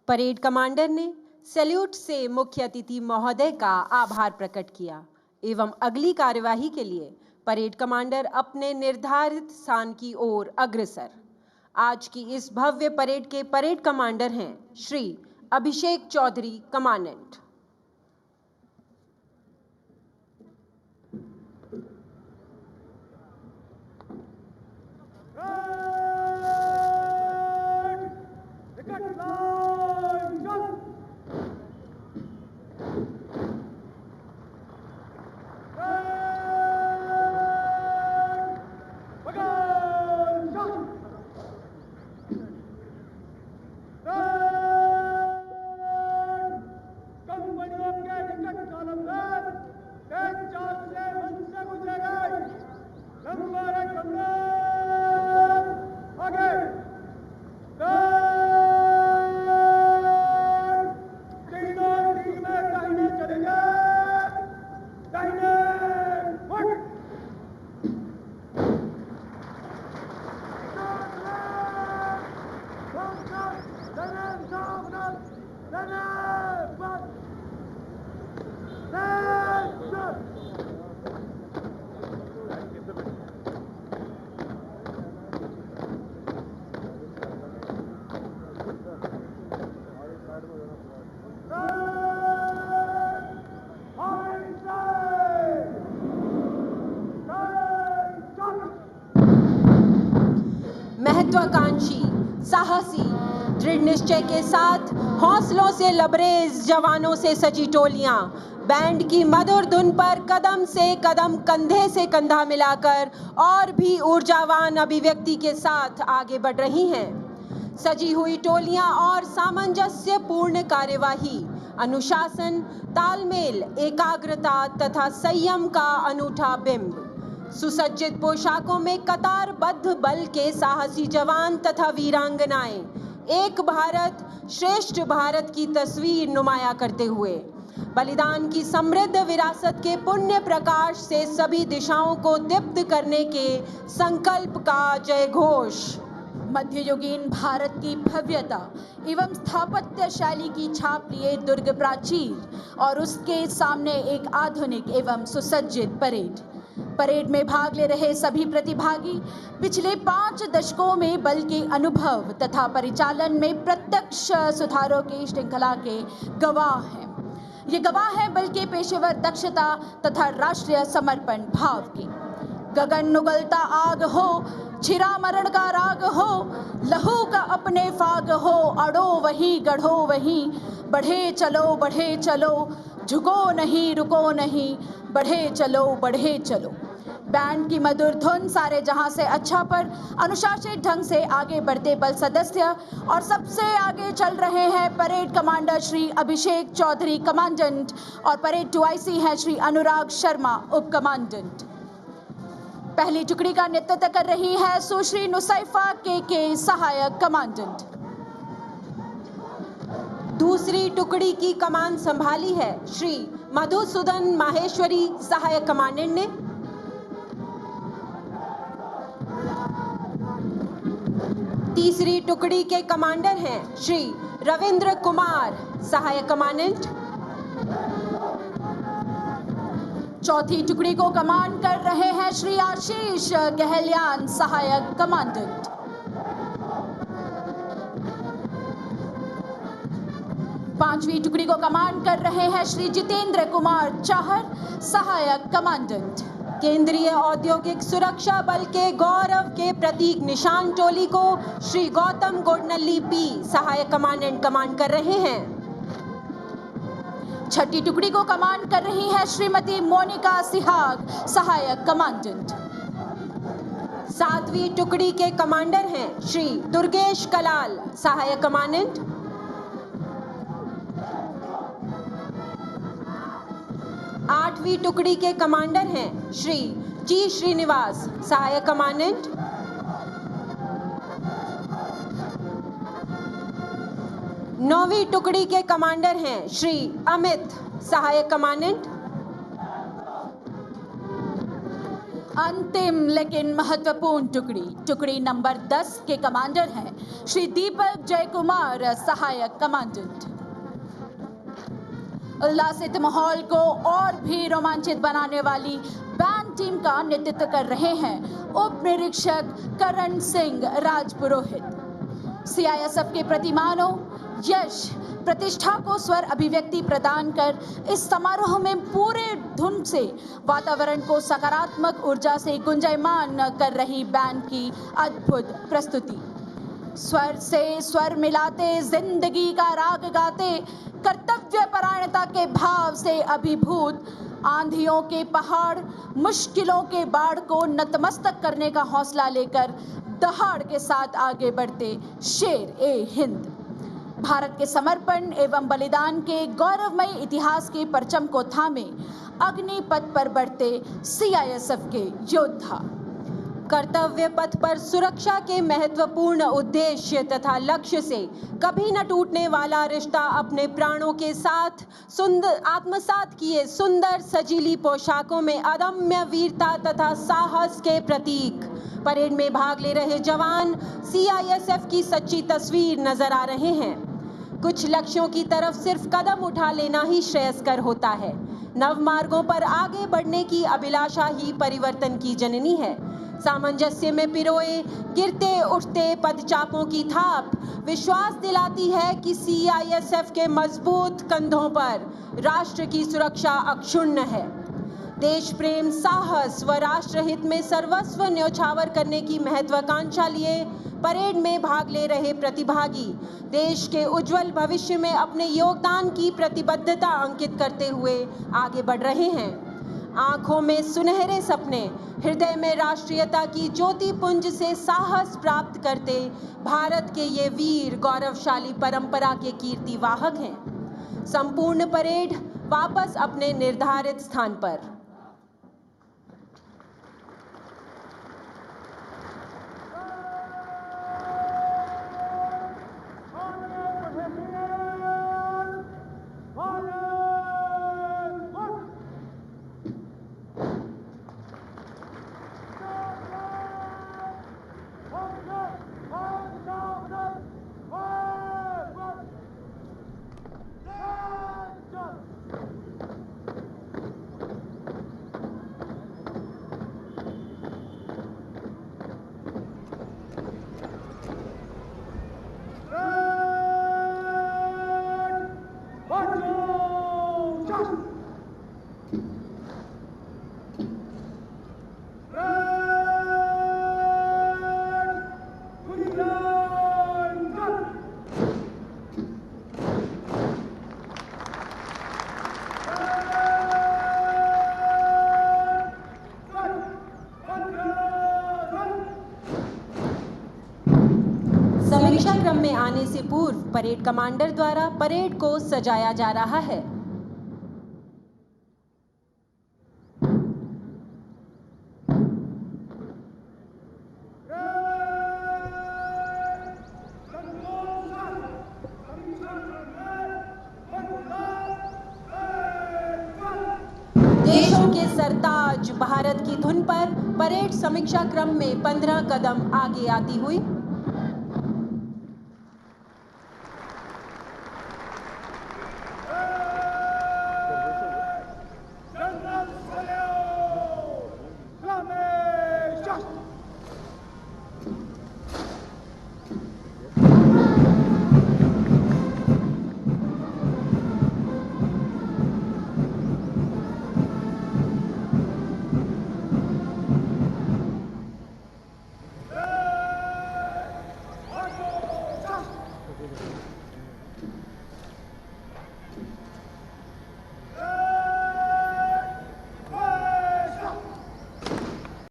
Parade commander ने salute से मुख्य अतिथि महोदय का आभार प्रकट किया एवं अगली कार्यवाही के लिए परेड कमांडर अपने निर्धारित स्थान की ओर अग्रसर। आज की इस भव्य परेड के परेड कमांडर हैं श्री अभिषेक चौधरी, कमांडेंट। महत्वाकांक्षी, साहसी, दृढ़ निश्चय के साथ हौसलों से लबरेज जवानों से सजी टोलियां बैंड की मधुर धुन पर कदम से कदम, कंधे से कंधा मिलाकर और भी ऊर्जावान अभिव्यक्ति के साथ आगे बढ़ रही हैं। सजी हुई टोलियां और सामंजस्यपूर्ण कार्यवाही, अनुशासन, तालमेल, एकाग्रता तथा संयम का अनूठा बिंब। सुसज्जित पोशाकों में कतारबद्ध बल के साहसी जवान तथा वीरांगनाएं एक भारत श्रेष्ठ भारत की तस्वीर नुमाया करते हुए बलिदान की समृद्ध विरासत के पुण्य प्रकाश से सभी दिशाओं को दीप्त करने के संकल्प का जय घोष। मध्ययुगीन भारत की भव्यता एवं स्थापत्य शैली की छाप लिए दुर्ग प्राचीर और उसके सामने एक आधुनिक एवं सुसज्जित परेड में भाग ले रहे सभी प्रतिभागी पिछले 5 दशकों में बल के अनुभव तथा परिचालन में प्रत्यक्ष सुधारों की श्रृंखला के गवाह हैं। ये गवाह है बल के पेशेवर दक्षता तथा राष्ट्रीय समर्पण भाव की। गगन उगलता आग हो, छिरा मरण का राग हो, लहू का अपने फाग हो, अड़ो वहीं गढ़ो वहीं, बढ़े चलो, झुको नहीं रुको नहीं, बढ़े चलो। बैंड की मधुर धुन सारे जहां से अच्छा पर अनुशासित ढंग से आगे बढ़ते बल सदस्य और सबसे आगे चल रहे हैं parade commander Shri Abhishek Chaudhary, commandant, और परेड 2IC है श्री अनुराग शर्मा, उप कमांडेंट। पहली टुकड़ी का नेतृत्व कर रही है सुश्री नुसैफा के, सहायक कमांडेंट। दूसरी टुकड़ी की कमान संभाली है श्री मधुसूदन माहेश्वरी, सहायक कमांडेंट ने। तीसरी टुकड़ी के कमांडर हैं श्री रविंद्र कुमार, सहायक कमांडेंट। चौथी टुकड़ी को कमांड कर रहे हैं श्री आशीष गहलियान, सहायक कमांडेंट। पांचवी टुकड़ी को कमांड कर रहे हैं श्री जितेंद्र कुमार चाहर, सहायक कमांडेंट। केंद्रीय औद्योगिक सुरक्षा बल के गौरव के प्रतीक निशान टोली को श्री गौतम गोडनल्ली पी, सहायक कमांडेंट, कमांड कर रहे हैं। छठी टुकड़ी को कमांड कर रही है श्रीमती मोनिका सिहाग, सहायक कमांडेंट। सातवीं टुकड़ी के कमांडर हैं श्री दुर्गेश कलाल, सहायक कमांडेंट। आठवीं टुकड़ी के कमांडर हैं श्री जी श्रीनिवास, सहायक कमांडेंट। नौवीं टुकड़ी के कमांडर हैं श्री अमित, सहायक कमांडेंट। अंतिम लेकिन महत्वपूर्ण टुकड़ी नंबर 10 के कमांडर हैं श्री दीपक जय कुमार, सहायक कमांडेंट। उल्लासित माहौल को और भी रोमांचित बनाने वाली बैंड टीम का नेतृत्व कर रहे हैं उप निरीक्षक करण सिंह राजपुरोहित। सीआईएसएफ के प्रतिमानों, यश, प्रतिष्ठा को स्वर अभिव्यक्ति प्रदान कर इस समारोह में पूरे धुन से वातावरण को सकारात्मक ऊर्जा से गुंजायमान कर रही बैंड की अद्भुत प्रस्तुति। स्वर से स्वर मिलाते, जिंदगी का राग गाते, कर्तव्य परायणता के भाव से अभिभूत, आंधियों के पहाड़, मुश्किलों के बाढ़ को नतमस्तक करने का हौसला लेकर दहाड़ के साथ आगे बढ़ते शेर ए हिंद, भारत के समर्पण एवं बलिदान के गौरवमय इतिहास के परचम को थामे अग्निपथ पर बढ़ते सीआईएसएफ के योद्धा। कर्तव्य पथ पर सुरक्षा के महत्वपूर्ण उद्देश्य तथा लक्ष्य से कभी न टूटने वाला रिश्ता अपने प्राणों के साथ आत्मसात किए सुंदर सजीली पोशाकों में अदम्य वीरता तथा साहस के प्रतीक परेड में भाग ले रहे जवान सीआईएसएफ की सच्ची तस्वीर नजर आ रहे हैं। कुछ लक्ष्यों की तरफ सिर्फ कदम उठा लेना ही श्रेयस्कर होता है। नव मार्गों पर आगे बढ़ने की अभिलाषा ही परिवर्तन की जननी है। सामंजस्य में पिरोए गिरते उठते पदचापों की थाप विश्वास दिलाती है कि सीआईएसएफ के मजबूत कंधों पर राष्ट्र की सुरक्षा अक्षुण्ण है। देश प्रेम, साहस व राष्ट्रहित में सर्वस्व न्यौछावर करने की महत्वाकांक्षा लिए परेड में भाग ले रहे प्रतिभागी देश के उज्जवल भविष्य में अपने योगदान की प्रतिबद्धता अंकित करते हुए आगे बढ़ रहे हैं। आंखों में सुनहरे सपने, हृदय में राष्ट्रीयता की ज्योति पुंज से साहस प्राप्त करते भारत के ये वीर गौरवशाली परंपरा के कीर्तिवाहक हैं। संपूर्ण परेड वापस अपने निर्धारित स्थान पर। समीक्षा क्रम में आने से पूर्व परेड कमांडर द्वारा परेड को सजाया जा रहा है। देशों के सरताज भारत की धुन पर परेड समीक्षा क्रम में 15 कदम आगे आती हुई